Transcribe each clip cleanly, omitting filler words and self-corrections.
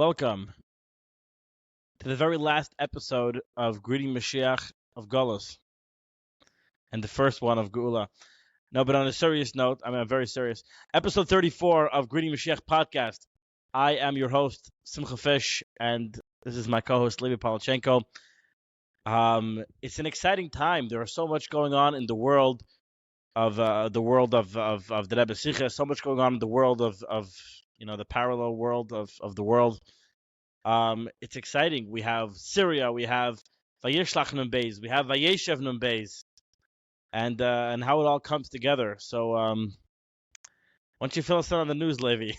Welcome to the very last episode of Greeting Mashiach of Golos, and the first one of Geula. No, but on a serious note, I'm very serious. Episode 34 of Greeting Mashiach podcast. I am your host, Simcha Fish, and this is my co-host, Levi Palachenko. It's an exciting time. There is so much going on in the world of the Rebbe Sicha, so much going on in the world of the parallel world of the world. It's exciting. We have Syria, we have Vayishlach Nun Beis, we have Vayeshev Nun Beis, and how it all comes together. So, why don't you fill us in on the news, Levi?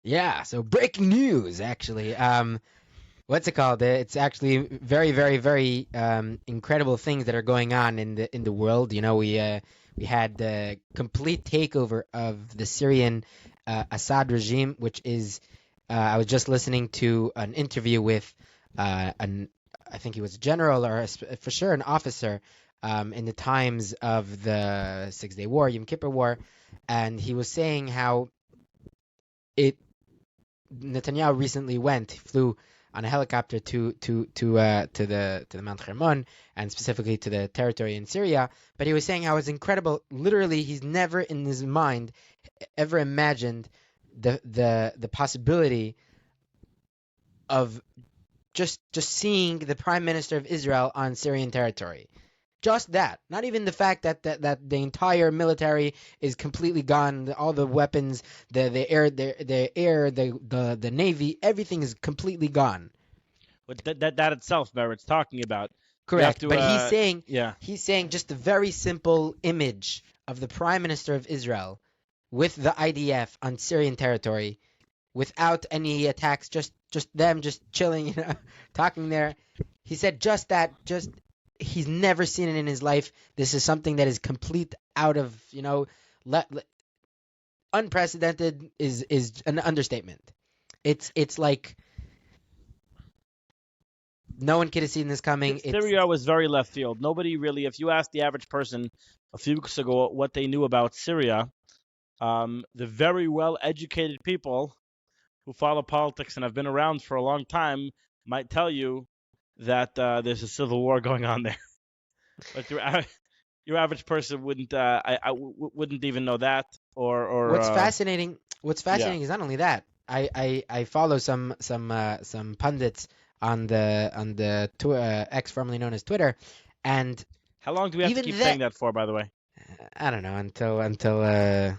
Yeah, so breaking news, actually. What's it called? It's actually very, very, very incredible things that are going on in the world. You know, we had the complete takeover of the Syrian Assad regime, which is I was just listening to an interview with I think he was a general or for sure an officer in the times of the Six-Day War, Yom Kippur War, and he was saying how Netanyahu recently flew on a helicopter to the Mount Hermon, and specifically to the territory in Syria. But he was saying how it's incredible. Literally, he's never in his mind ever imagined the possibility of just seeing the Prime Minister of Israel on Syrian territory. Just that, not even the fact that the entire military is completely gone, all the weapons, the air, the navy, everything is completely gone. But that itself merits talking about. Correct, to, but he's saying just a very simple image of the Prime Minister of Israel with the IDF on Syrian territory, without any attacks, just them just chilling, talking there. He said just that, he's never seen it in his life. This is something that is complete out of, unprecedented is an understatement. It's like no one could have seen this coming. Syria was very left field. Nobody really, if you asked the average person a few weeks ago what they knew about Syria, the very well-educated people who follow politics and have been around for a long time might tell you that there's a civil war going on there. But your average person wouldn't wouldn't even know that. Or what's fascinating is not only that. I follow some pundits on the X, formerly known as Twitter, and how long do we have to keep saying that for? By the way, I don't know until it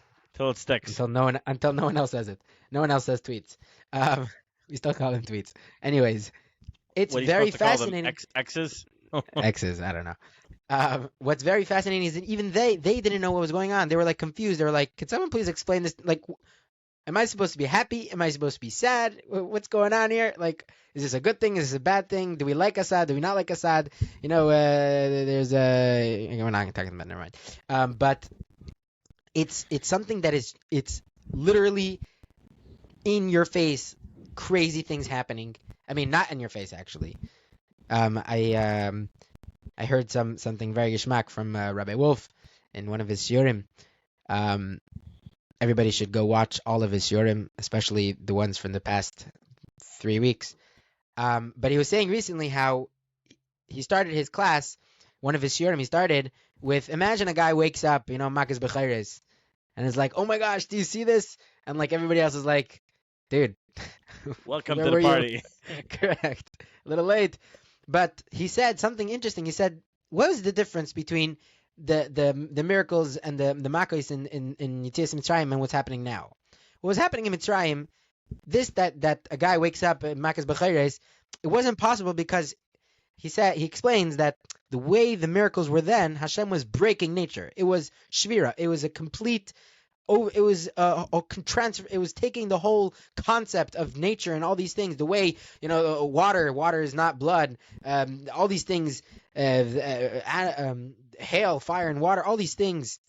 sticks. Until no one else says it. No one else says tweets. We still call them tweets. Anyways, it's very fascinating. X's. X's. I don't know. What's very fascinating is that even they didn't know what was going on. They were like confused. They were like, "Could someone please explain this? Like, am I supposed to be happy? Am I supposed to be sad? What's going on here? Like, is this a good thing? Is this a bad thing? Do we like Assad? Do we not like Assad? There's we're not talking about. Never mind. But it's something that it's literally in your face, crazy things happening. I mean, not in your face actually. I heard something very geschmack from Rabbi Wolf in one of his shiurim. Everybody should go watch all of his shiurim, especially the ones from the past 3 weeks. But he was saying recently how he started his class, one of his shiurim, he started with, imagine a guy wakes up, Makas B'chayres, and is like, oh my gosh, do you see this? And like everybody else is like, dude, welcome to the party. Correct. A little late. But he said something interesting. He said, what was the difference between the miracles and the makos in Yetzias Mitzrayim and what's happening now? What was happening in Mitzrayim, that a guy wakes up at Makas B'chayres, it wasn't possible because he explains that the way the miracles were then, Hashem was breaking nature. It was shvira. It was a complete... it was transfer. It was taking the whole concept of nature and all these things. The way water is not blood. All these things, hail, fire, and water. All these things,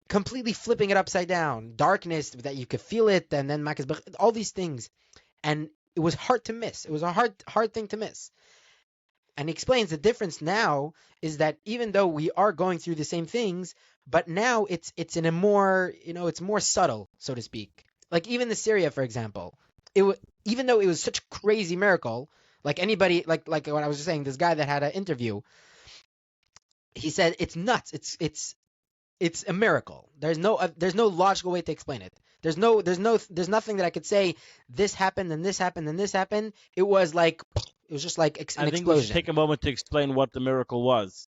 completely flipping it upside down. Darkness that you could feel it, and then all these things, and it was hard to miss. It was a hard thing to miss. And he explains the difference now is that even though we are going through the same things, but now it's in a more, it's more subtle, so to speak. Like even the Syria, for example. even though it was such a crazy miracle, like anybody, like what I was just saying, this guy that had an interview, he said it's nuts. It's a miracle. There's no logical way to explain it. There's nothing that I could say. This happened and this happened and this happened. It was just like an I think we should explosion. take a moment to explain what the miracle was.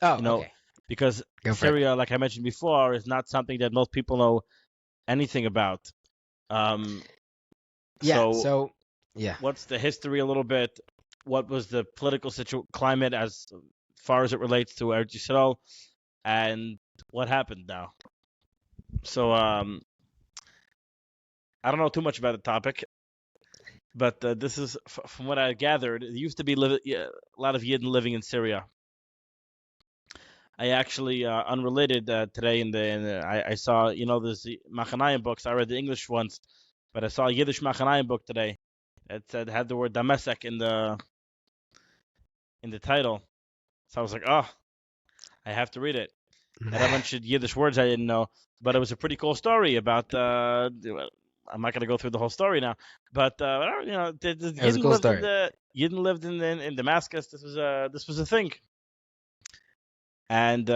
Oh, You know, okay. because Go for it. Syria, like I mentioned before, is not something that most people know anything about. Um, Yeah. so So yeah. what's the history a little bit? What was the political climate as far as it relates to Eretz Yisrael, and what happened now? So I don't know too much about the topic, but this is from what I gathered. There used to be a lot of Yidden living in Syria. I actually unrelated today I saw there's the Machanayim books. I read the English ones, but I saw a Yiddish Machanayim book today. It had the word Damesek in the title. So I was like, oh, I have to read it. It had a bunch of Yiddish words I didn't know, but it was a pretty cool story about. I'm not going to go through the whole story now, but the It was a cool story. Yidden lived in Damascus. This was a thing, and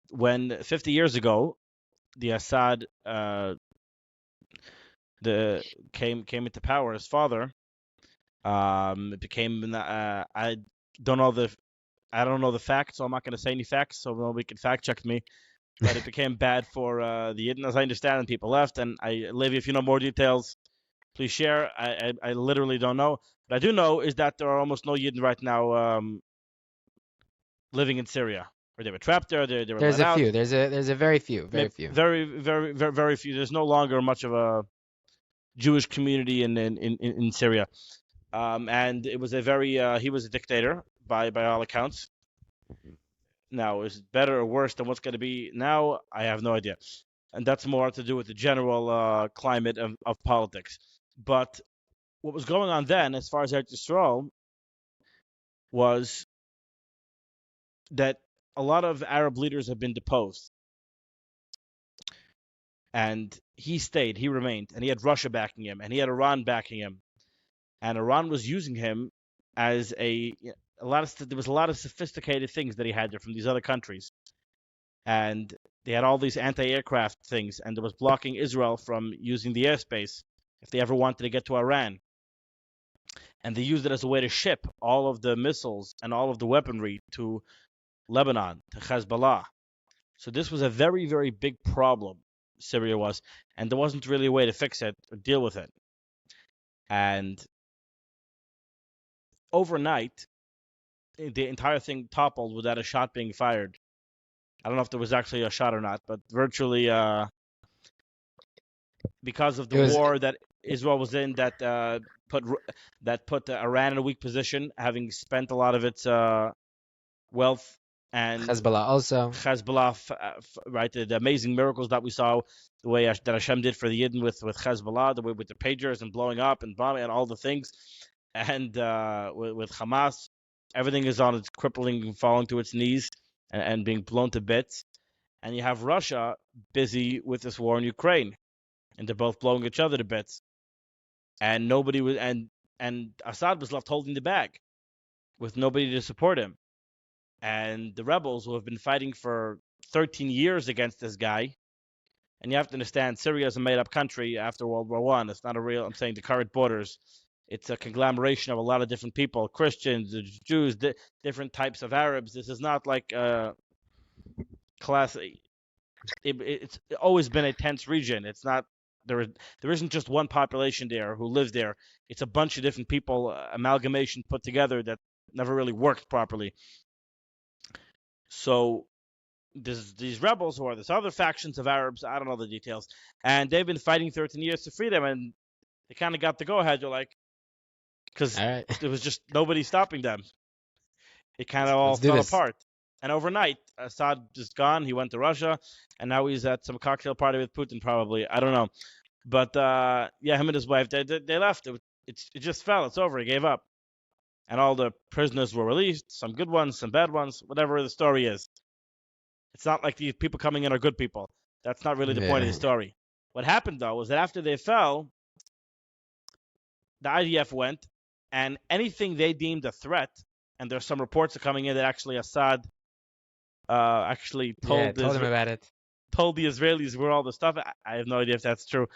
when 50 years ago the Assad came into power, his father it became don't know the I don't know the facts, so I'm not going to say any facts, so nobody can fact check me. But it became bad for the Yidden, as I understand, and people left. And Levi, if you know more details, please share. I literally don't know. What I do know is that there are almost no Yidden right now living in Syria, or they were trapped there, they were There's let a out. few. There's a very few. Very few. Very few. There's no longer much of a Jewish community in Syria. And it was he was a dictator by all accounts. Now, is it better or worse than what's going to be now? I have no idea. And that's more to do with the general climate of politics. But what was going on then, as far as Eretz Yisrael, was that a lot of Arab leaders have been deposed. And he stayed, he remained, and he had Russia backing him, and he had Iran backing him. And Iran was using him as there was a lot of sophisticated things that he had there from these other countries. And they had all these anti-aircraft things, and it was blocking Israel from using the airspace if they ever wanted to get to Iran. And they used it as a way to ship all of the missiles and all of the weaponry to Lebanon, to Hezbollah. So this was a very, very big problem, Syria was, and there wasn't really a way to fix it or deal with it. And overnight, the entire thing toppled without a shot being fired. I don't know if there was actually a shot or not, but virtually because of the It was war that Israel was in, put Iran in a weak position, having spent a lot of its wealth, and Hezbollah also. Hezbollah, right? The amazing miracles that we saw, the way that Hashem did for the Yidden with Hezbollah, the way with the pagers and blowing up and bombing and all the things, and with Hamas, everything is on its crippling, falling to its knees, and being blown to bits. And you have Russia busy with this war in Ukraine, and they're both blowing each other to bits. And nobody was, and Assad was left holding the bag, with nobody to support him. And the rebels, who have been fighting for 13 years against this guy, and you have to understand, Syria is a made-up country after World War One. It's not a real. I'm saying the current borders. It's a conglomeration of a lot of different people: Christians, Jews, different types of Arabs. This is not like a class. It's always been a tense region. It's not there isn't just one population there who lives there. It's a bunch of different people, amalgamation put together that never really worked properly. So there's these rebels, who are this other factions of Arabs. I don't know the details, and they've been fighting 13 years to freedom, and they kind of got the go-ahead. You're like, because All right. there was just nobody stopping them. It kind of all Let's do fell this. apart. And overnight, Assad just gone. He went to Russia, and now he's at some cocktail party with Putin, probably. I don't know. But yeah, him and his wife, they left. It just fell. It's over. He gave up. And all the prisoners were released, some good ones, some bad ones, whatever the story is. It's not like these people coming in are good people. That's not really the point of Yeah. the story. What happened, though, was that after they fell, the IDF went, and anything they deemed a threat, and there's some reports are coming in that actually Assad actually Yeah, told him about it. told the Israelis where all the stuff. I have no idea if that's true,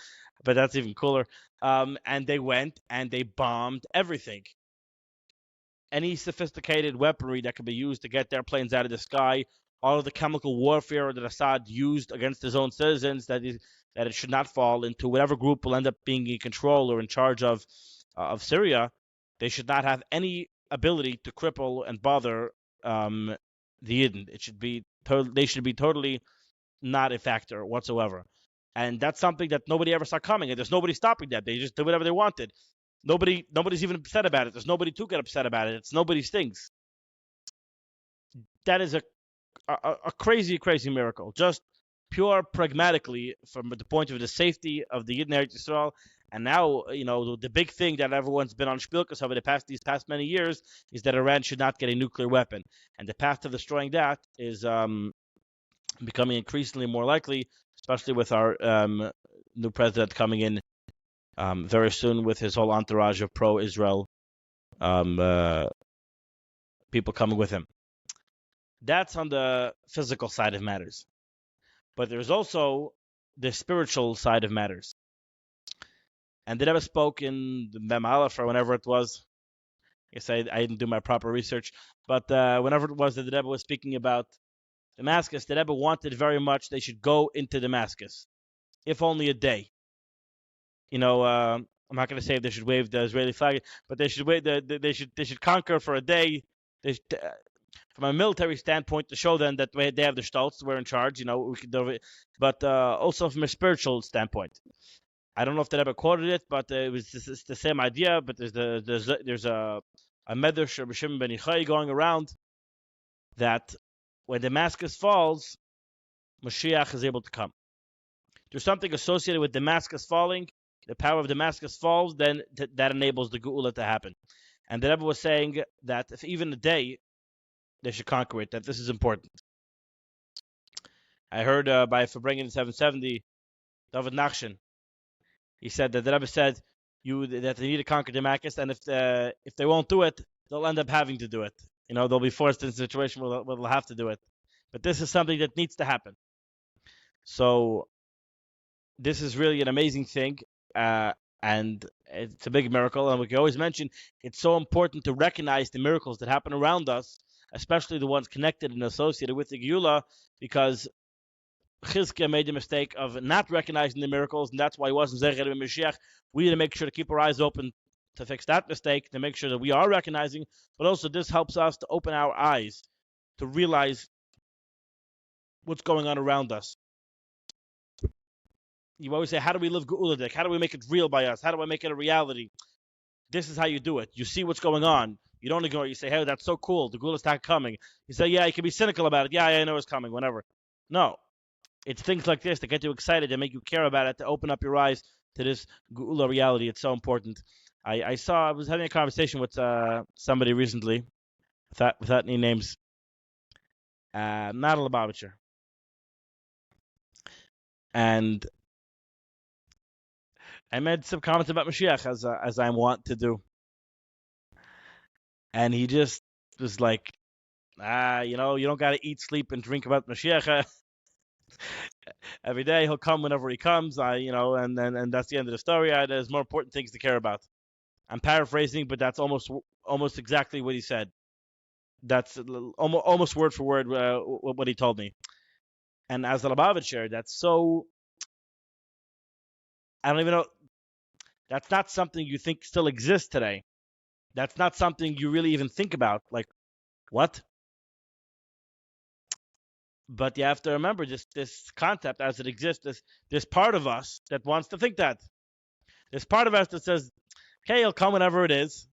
but that's even cooler. And they went and they bombed everything. Any sophisticated weaponry that could be used to get their planes out of the sky, all of the chemical warfare that Assad used against his own citizens, that it should not fall into whatever group will end up being in control or in charge of Syria. They should not have any ability to cripple and bother the Yidden. It should be they should be totally not a factor whatsoever. And that's something that nobody ever saw coming, and there's nobody stopping that. They just did whatever they wanted. Nobody's even upset about it. There's nobody to get upset about it. It's nobody's things. That is a crazy, crazy miracle. Just pure pragmatically, from the point of the safety of the Yidden Eretz Yisrael. And now, the big thing that everyone's been on Spielkas over these past many years is that Iran should not get a nuclear weapon. And the path to destroying that is becoming increasingly more likely, especially with our new president coming in very soon with his whole entourage of pro-Israel people coming with him. That's on the physical side of matters. But there's also the spiritual side of matters. And the Rebbe spoke in the Mem Aleph or whenever it was. I guess I didn't do my proper research. But whenever it was that the Rebbe was speaking about Damascus, the Rebbe wanted very much they should go into Damascus, if only a day. I'm not going to say if they should wave the Israeli flag, but they should wave they should conquer for a day. From a military standpoint, to show them that they have the Stolz, we're in charge. But also from a spiritual standpoint. I don't know if they ever quoted it, but it's the same idea. But there's a medrash of Shimon ben Yochai going around that when Damascus falls, Moshiach is able to come. There's something associated with Damascus falling. The power of Damascus falls, then that enables the Geula to happen. And the Rebbe was saying that if even a day, they should conquer it, that this is important. I heard by Fabrengen in 770, David Nachshon, he said that the Rebbe said that they need to conquer Damascus, and if they won't do it, they'll end up having to do it. They'll be forced in a situation where they'll have to do it. But this is something that needs to happen. So this is really an amazing thing, and it's a big miracle. And we can always mention it's so important to recognize the miracles that happen around us, especially the ones connected and associated with the Geula, because Chizkiah made the mistake of not recognizing the miracles, and that's why he wasn't Zecher ben Mashiach. We need to make sure to keep our eyes open to fix that mistake, to make sure that we are recognizing, but also this helps us to open our eyes to realize what's going on around us. You always say, how do we live Geuladik? How do we make it real by us? How do I make it a reality? This is how you do it. You see what's going on. You don't ignore it. You say, hey, that's so cool. The Geula's not coming. You say, yeah, you can be cynical about it. Yeah, I know it's coming, whenever. No. It's things like this that get you excited, that make you care about it, to open up your eyes to this Geula reality. It's so important. I was having a conversation with somebody recently, without any names, not a Lubavitcher. And I made some comments about Mashiach, as I want to do. And he just was like, you don't got to eat, sleep, and drink about Mashiach. Every day he'll come whenever he comes. And that's the end of the story. There's more important things to care about. I'm paraphrasing, but that's almost exactly what he said. That's almost word for word what he told me. And as the Lubavitcher, that's so. I don't even know. That's not something you think still exists today. That's not something you really even think about. Like, what? But you have to remember this concept as it exists. This part of us that wants to think that. There's part of us that says, "Okay, he'll come whenever it is,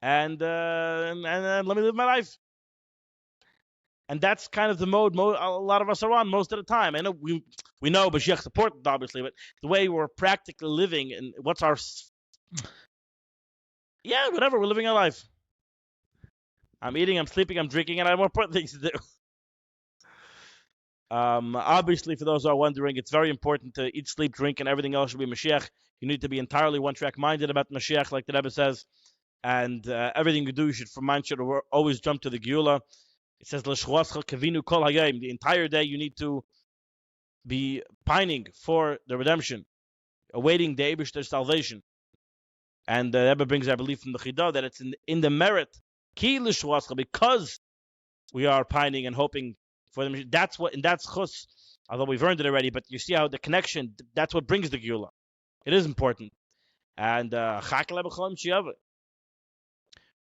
and let me live my life." And that's kind of the mode a lot of us are on most of the time. I know we know Mashiach's important, obviously, but the way we're practically living and what's our whatever, we're living our life. I'm eating, I'm sleeping, I'm drinking, and I have more important things to do. Obviously, for those who are wondering, it's very important to eat, sleep, drink, and everything else should be Mashiach. You need to be entirely one-track minded about Mashiach, like the Rebbe says. And everything you do, you should, for mind, should always jump to the Geula. It says, "L'shwascha kavinu kol hayom." The entire day, you need to be pining for the redemption, awaiting the Eibishter's salvation. And the Rebbe brings, I believe, from the Chidah that it's in the merit, ki l'shwascha, because we are pining and hoping for them. That's what, and that's chus. Although we've earned it already, but you see how the connection. That's what brings the Geula. It is important. And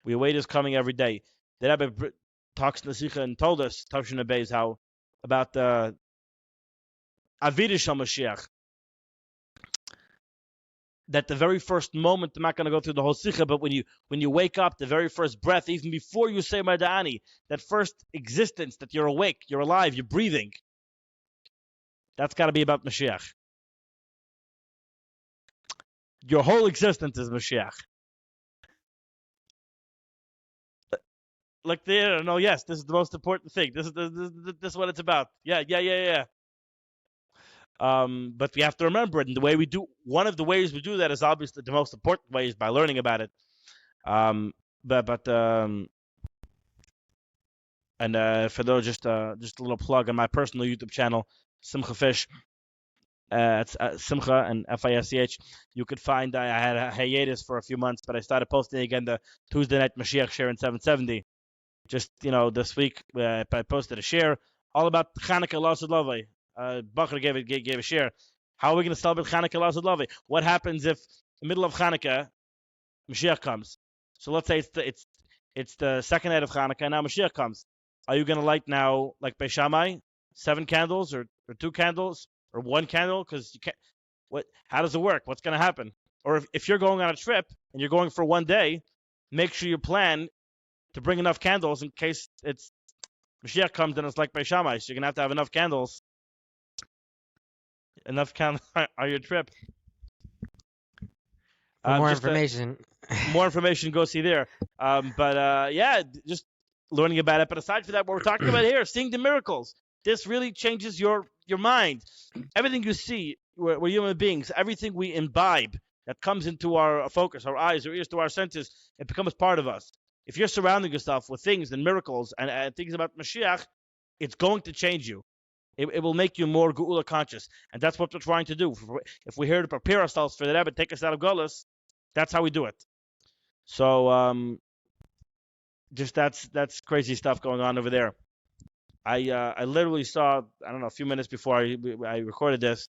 we await his coming every day. The Rebbe talks in the Sikha and told us, Tavshin Abayz, how about the Avidah Shal Mashiach, that the very first moment, I'm not going to go through the whole Sikha, but when you wake up, the very first breath, even before you say Mada'ani, that first existence, that you're awake, you're alive, you're breathing, that's got to be about Mashiach. Your whole existence is Mashiach. Like yes, this is the most important thing. This is what it's about. Yeah. But we have to remember it, and the way we do, one of the ways we do that is obviously the most important way is by learning about it. For those, just a little plug on my personal YouTube channel, Simcha Fish. It's Simcha and Fisch. You could find I had a hiatus for a few months, but I started posting again the Tuesday night Mashiach share in 770. Just this week I posted a share all about Chanukah Lasud Lavai. Bacher gave a share. How are we going to celebrate Chanukah Lasud Lavai? What happens if in the middle of Chanukah Mashiach comes? So let's say it's the second night of Chanukah, and now Mashiach comes. Are you going to light now, like Beis Shammai, 7 candles or 2 candles or 1 candle? Because you can't. How does it work? What's going to happen? Or if you're going on a trip and you're going for 1 day, make sure you plan to bring enough candles in case it's Mashiach comes and it's like Beis Shammai. So you're going to have enough candles. Enough candles on your trip. For more information. More information, go see there. Just learning about it. But aside from that, what we're talking about here, seeing the miracles. This really changes your mind. Everything you see, we're human beings. Everything we imbibe that comes into our focus, our eyes, our ears, to our senses, it becomes part of us. If you're surrounding yourself with things and miracles and things about Mashiach, it's going to change you. It will make you more Geula conscious. And that's what we're trying to do. If we're here to prepare ourselves for the Rebbe, take us out of Golas, that's how we do it. So, just that's crazy stuff going on over there. I literally saw, I don't know, a few minutes before I recorded this,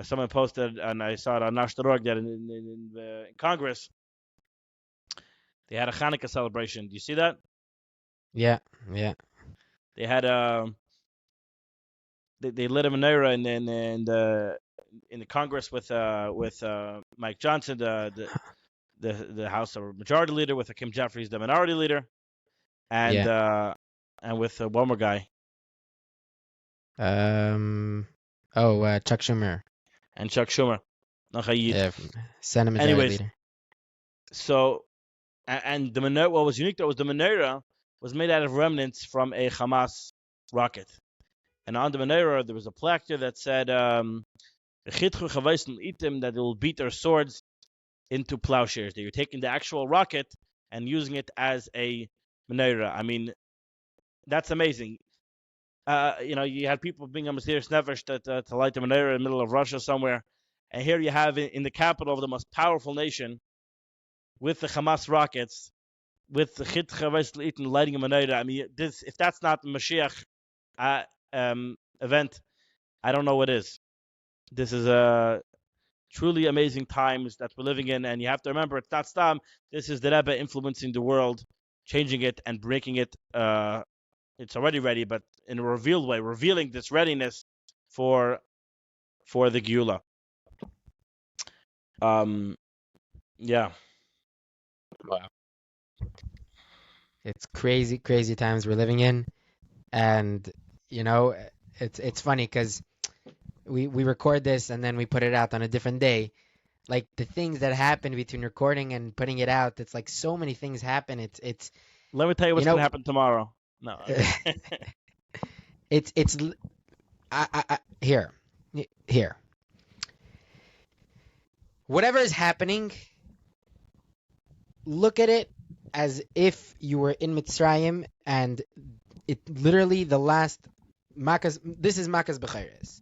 someone posted, and I saw it on Nashtarog that in Congress, they had a Hanukkah celebration. Do you see that? Yeah. They had they lit a menorah in the Congress with Mike Johnson, the House Majority Leader, with Hakeem Jeffries, the Minority Leader, and with one more guy. Chuck Schumer. And Chuck Schumer. Yeah, Senate Majority Leader. So, and the menorah, what was unique though was the menorah was made out of remnants from a Hamas rocket. And on the menorah, there was a plaque there that said, that they will beat their swords into plowshares. That you're taking the actual rocket and using it as a menorah. I mean, that's amazing. You had people being a mysterious nefesh to light the menorah in the middle of Russia somewhere. And here you have in the capital of the most powerful nation, with the Hamas rockets, with the Chit Chavais L'Itin lighting a menorah. I mean, if that's not the Mashiach event, I don't know what is. This is a truly amazing times that we're living in, and you have to remember, it's not Stam. This is the Rebbe influencing the world, changing it and breaking it. It's already ready, but in a revealed way, revealing this readiness for the Geula. Yeah. Wow. It's crazy times we're living in, and it's funny because we record this and then we put it out on a different day. Like the things that happen between recording and putting it out, it's like so many things happen. It's. Let me tell you what's going to happen tomorrow. No. It's Here. Whatever is happening, look at it as if you were in Mitzrayim and it literally the last Makkah's. This is Makkah's Bechiris.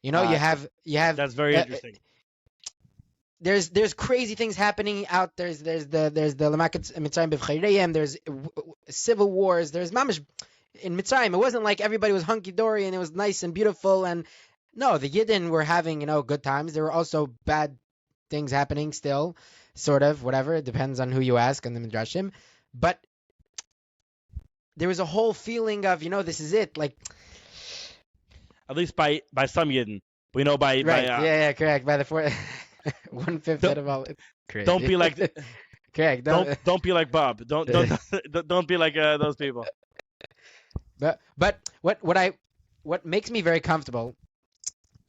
You know, you have That's very interesting. There's crazy things happening out. There's the Makkah's Mitzrayim B'Chayreim. There's civil wars. There's mamish in Mitzrayim. It wasn't like everybody was hunky dory and it was nice and beautiful. And no, the Yidden were having good times. There were also bad things happening still, sort of, whatever. It depends on who you ask on the Midrashim. But there was a whole feeling of, this is it. Like, at least by some Yidden. We know by... Right, by, correct. By the 1/5 out of all... Crazy. Don't be like... correct. Don't be like Bob. Don't be like those people. But what makes me very comfortable...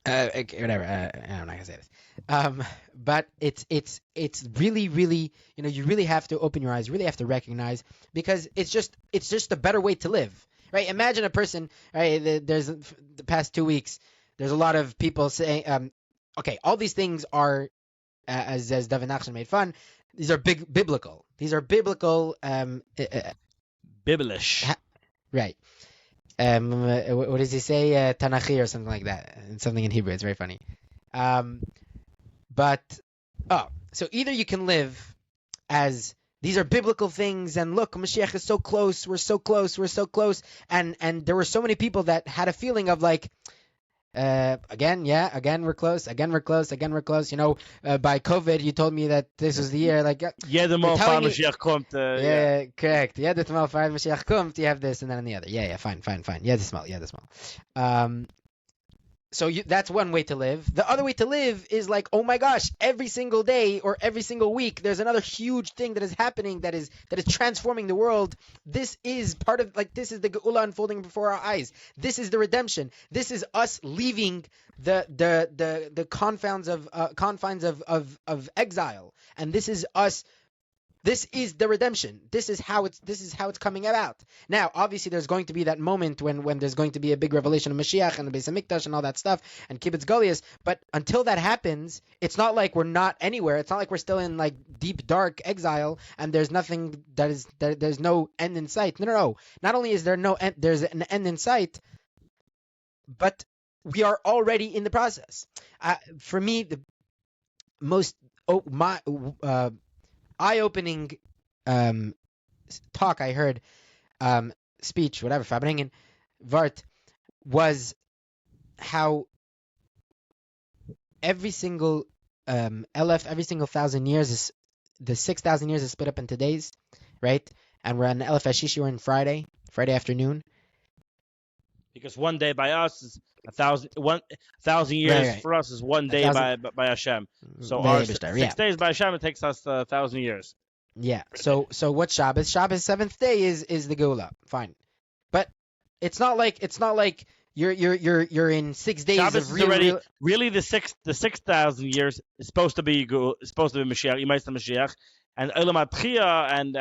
whatever. I'm not gonna say this. But it's really, really, you really have to open your eyes. You really have to recognize, because it's just a better way to live, right? Imagine a person, right? There's the past 2 weeks. There's a lot of people saying, okay, all these things are, as David Nachshon made fun. These are biblical. These are biblical. Biblish. Right. What does he say? Tanachi or something like that. And something in Hebrew. It's very funny. So either you can live as these are biblical things, and look, Mashiach is so close. We're so close. We're so close. And there were so many people that had a feeling of like, again we're close. Again we're close. By COVID, you told me that this was the year. Like, Jeder Mal fahren Mashiach kommt. Yeah, correct. Jeder Mal fahren Mashiach kommt. You have this and then on the other. Yeah, fine. Yeah, the small. So that's one way to live. The other way to live is like, oh my gosh, every single day or every single week, there's another huge thing that is happening that is transforming the world. This is part of, like, this is the Geula unfolding before our eyes. This is the redemption. This is us leaving the confines of exile, and this is us. This is the redemption. This is how it's coming about. Now, obviously, there's going to be that moment when there's going to be a big revelation of Mashiach and the Beis Hamikdash and all that stuff and Kibbutz Goliath. But until that happens, it's not like we're not anywhere. It's not like we're still in like deep dark exile and there's nothing there's no end in sight. No. Not only is there no end, there's an end in sight, but we are already in the process. For me, the most eye-opening talk I heard, speech, whatever, Fabringen, Vart, was how every single every single 1,000 years, the 6,000 years is split up into days, right? And we're on Elef Hashishi, we're on Friday afternoon. Because one day by us is 1,000 years right. for us is one day by Hashem. So our 6 days by Hashem, it takes us 1,000 years. Yeah. So what's Shabbos? Shabbos, 7th day is the Geula. Fine, but it's not like you're in 6 days Shabbos of is already really the 6,000 years is supposed to be Mashiach, Yemaisa Mashiach, and Olam HaTchiyah and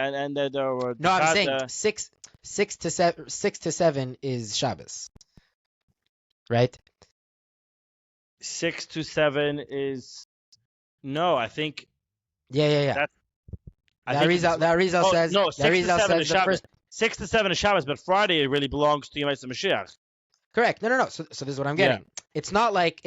no, I'm saying 6 to 7 is Shabbos, right? 6 to 7 is no, I think. Yeah. That Arizal says. No, 6 to 7 is Shabbos. 6 to 7 is Shabbos, but Friday it really belongs to Yemaisa Mashiach. Correct. No. So this is what I'm getting. Yeah. It's not like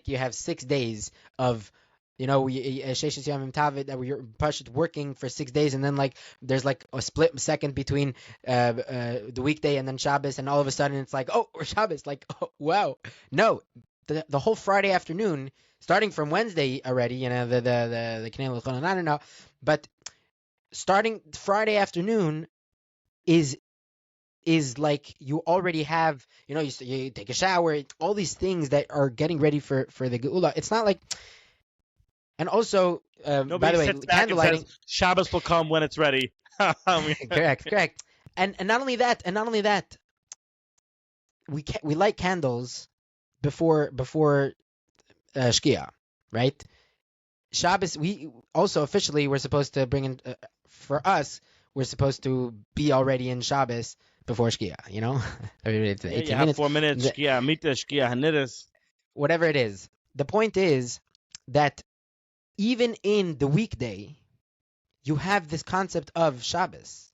you have 6 days of Sheshes Yamim Tavid that you're working for 6 days, and then like there's like a split second between the weekday and then Shabbos, and all of a sudden it's like, oh, we're Shabbos, like, oh, wow. No, the whole Friday afternoon, starting from Wednesday already, the Knei L'Chon, I don't know, but starting Friday afternoon is like you already have, you take a shower, all these things that are getting ready for the Geula. It's not like. And also, by the way, candlelighting. Shabbos will come when it's ready. Correct. And not only that, we light candles before Shkia, right? Shabbos, we also officially we're supposed to bring in for us. We're supposed to be already in Shabbos before Shkia, Every day, Yeah, you 18 have minutes, 4 minutes. Shkia Amita, Shkia Hanidis. whatever it is. The point is that even in the weekday, you have this concept of Shabbos.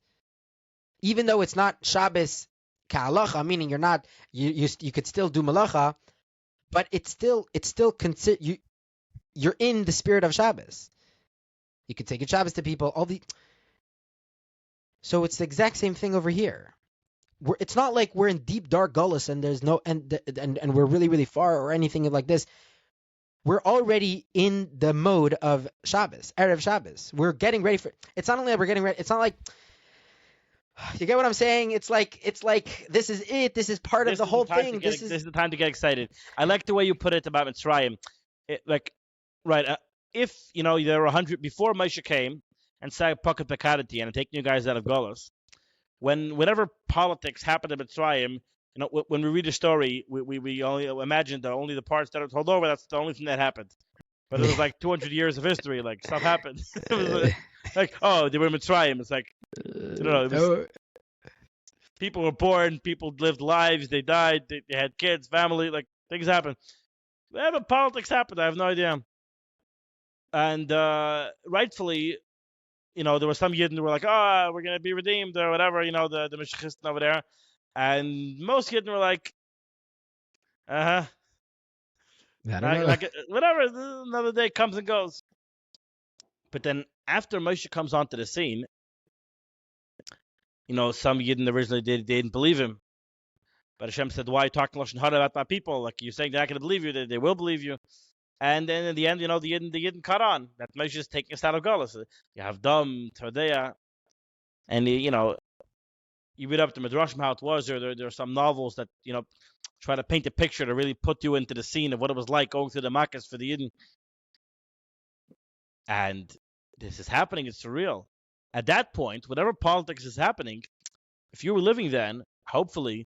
Even though it's not Shabbos ka'alacha, meaning you could still do malacha, but it's still you're in the spirit of Shabbos. You could take a Shabbos to people. So it's the exact same thing over here. It's not like we're in deep dark gullus and there's no and we're really really far or anything like this. We're already in the mode of Shabbos, Erev Shabbos. We're getting ready for. It's not only that we're getting ready. It's not like. You get what I'm saying? It's like this is it. This is part of the whole thing. This is the time to get excited. I like the way you put it about Mitzrayim. Right? If there were 100 before Moshe came and said pocket bekadati and taking you guys out of Golos. Whenever politics happened in Mitzrayim, when we read a story, we only imagine that only the parts that are told over. That's the only thing that happened. But it was like 200 years of history. Like stuff happened. It was like they were in Mitzrayim. It's like it was, people were born, people lived lives, they died, they had kids, family, like things happened. Whatever politics happened, I have no idea. And rightfully, there were some Yidden who were like, we're going to be redeemed or whatever, the Meshachisten over there. And most Yidden were like, whatever, another day comes and goes. But then after Moshe comes onto the scene, some Yidden originally didn't believe him. But Hashem said, why are you talking Lashon Hara about my people? Like, you're saying they're not going to believe you, they will believe you. And then in the end, the Yidden caught on that Moshe is taking us out of Galus. You have Dam, Tardea, and you read up the Midrashim how it was. There are some novels that try to paint a picture to really put you into the scene of what it was like going through the Makkahs for the Yidden. And this is happening. It's surreal. At that point, whatever politics is happening, if you were living then, hopefully,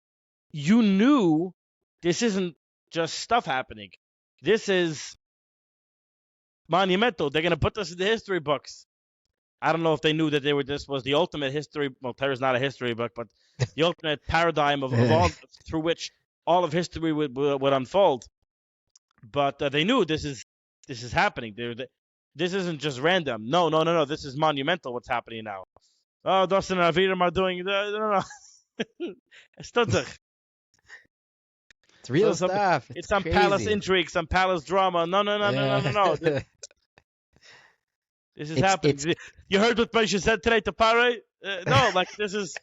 you knew this isn't just stuff happening. This is monumental. They're going to put this in the history books. I don't know if they knew that this was the ultimate history. Well, Torah's not a history book, but the ultimate paradigm of all through which all of history would unfold. But they knew this is happening. This isn't just random. No. This is monumental. What's happening now? Oh, Dustin and Aviram are doing. No. It's real stuff. It's some crazy palace intrigue, some palace drama. No. This is happening. You heard what Moshe said today to Pare? No, like this is.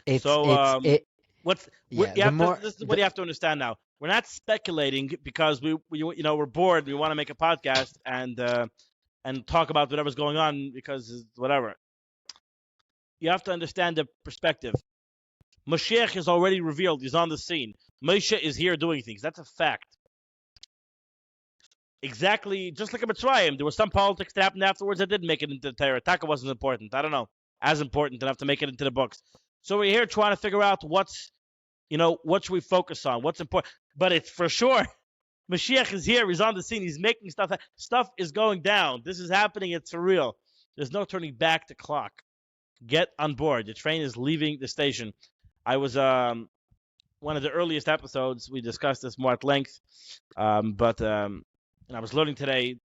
This is what you have to understand now. We're not speculating because we're bored. We want to make a podcast and talk about whatever's going on because whatever. You have to understand the perspective. Moshiach is already revealed. He's on the scene. Moshe is here doing things. That's a fact. Exactly, just like in Mitzrayim, there was some politics that happened afterwards that didn't make it into the Torah. Taka wasn't important. I don't know, as important enough to make it into the books. So we're here trying to figure out what should we focus on, what's important. But it's for sure, Mashiach is here. He's on the scene. He's making stuff. Stuff is going down. This is happening. It's for real. There's no turning back the clock. Get on board. The train is leaving the station. I was one of the earliest episodes. We discussed this more at length, but I was learning today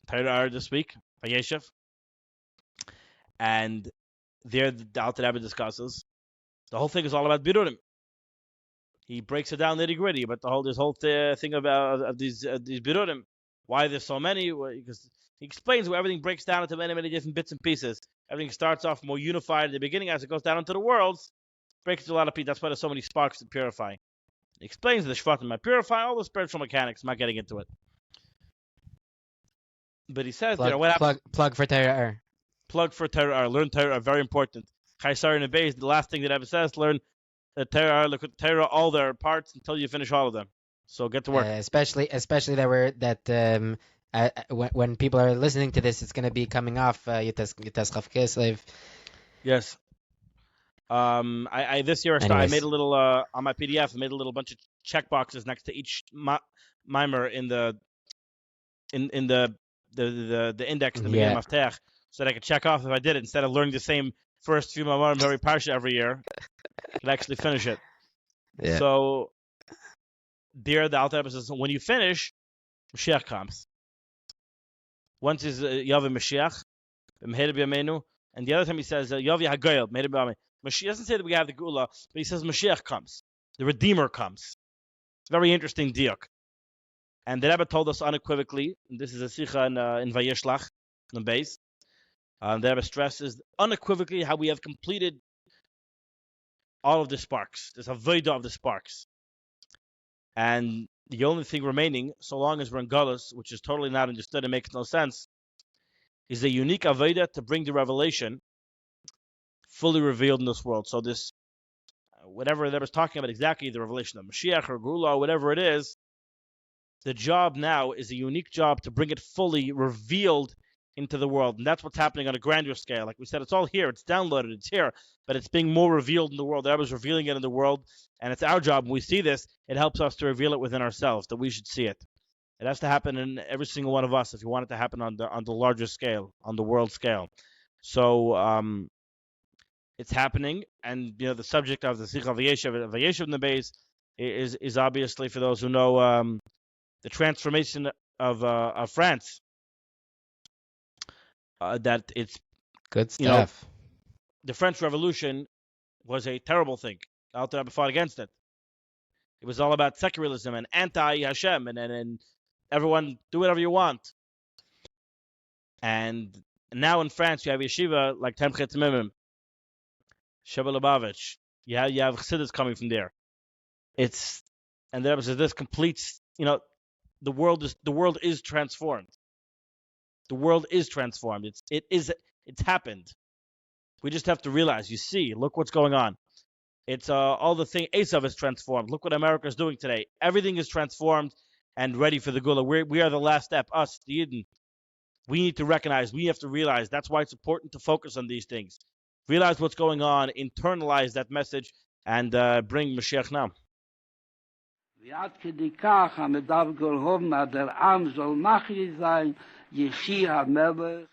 Torah this week by Yeshiv, and there the Alter Rebbe discusses the whole thing is all about birurim. He breaks it down nitty gritty, but this whole thing about these birurim, why there's so many, because he explains where everything breaks down into many different bits and pieces. Everything starts off more unified at the beginning as it goes down into the worlds. Breaks into a lot of pieces. That's why there's so many sparks to purify. He explains the Shvatim might purify all the spiritual mechanics. I'm not getting into it. But he says, what happens? Plug for Torah. Plug for Torah. Learn Torah. Very important. Chaisar and Abayz, the last thing that ever says, learn the Torah, look at Torah, all their parts until you finish all of them. So get to work. Especially when people are listening to this, it's going to be coming off Yites Chav Kislev. Yes. I this year I made a little on my PDF. I made a little bunch of check boxes next to each mimer in the index in the beginning of Tech. so that I could check off if I did it instead of learning the same first few Mamarim every Parsha every year. I could actually finish it. Yeah. So there, the Alter Rebbe says, when you finish, Mashiach comes. Once is Yavi Mashiach, and the other time he says Yavi Hagoyel, Mashiach doesn't say that we have the Gula, but he says Mashiach comes, the Redeemer comes. It's a very interesting diak. And the Rebbe told us unequivocally, and this is a sicha in Vayishlach, in the base. The Rebbe stresses unequivocally how we have completed all of the sparks. There's a voida of the sparks. And the only thing remaining, so long as we're in Galus, which is totally not understood and makes no sense, is a unique avodah to bring the revelation fully revealed in this world. So this, whatever that was talking about exactly, the revelation of Mashiach or Gula or whatever it is, the job now is a unique job to bring it fully revealed into the world. And that's what's happening on a grander scale. Like we said, it's all here, it's downloaded, it's here, but it's being more revealed in the world. That was revealing it in the world, and it's our job. When we see this, it helps us to reveal it within ourselves, that we should see it. It has to happen in every single one of us if you want it to happen on the larger scale, on the world scale. So it's happening, and the subject of the Sikha Vayeshev in the base is obviously, for those who know, the transformation of France. That it's good stuff. The French Revolution was a terrible thing. Alter Rebbe fought against it. It was all about secularism and anti-Hashem, and everyone do whatever you want. And now in France, you have yeshiva like Temchet Mimim, Sheba Lubavitch. You have chassidus coming from there. And the Rebbe says this completes. The world is transformed. The world is transformed. It's happened. We just have to realize. Look what's going on. It's all the thing. Esav is transformed. Look what America is doing today. Everything is transformed and ready for the Gula. We are the last step. Us, the Yidden. We need to recognize. We have to realize. That's why it's important to focus on these things. Realize what's going on. Internalize that message and bring Moshiach now. ועד כדי כך המדבר גולהוב der עם soll machli sein, Yeshi HaMelech.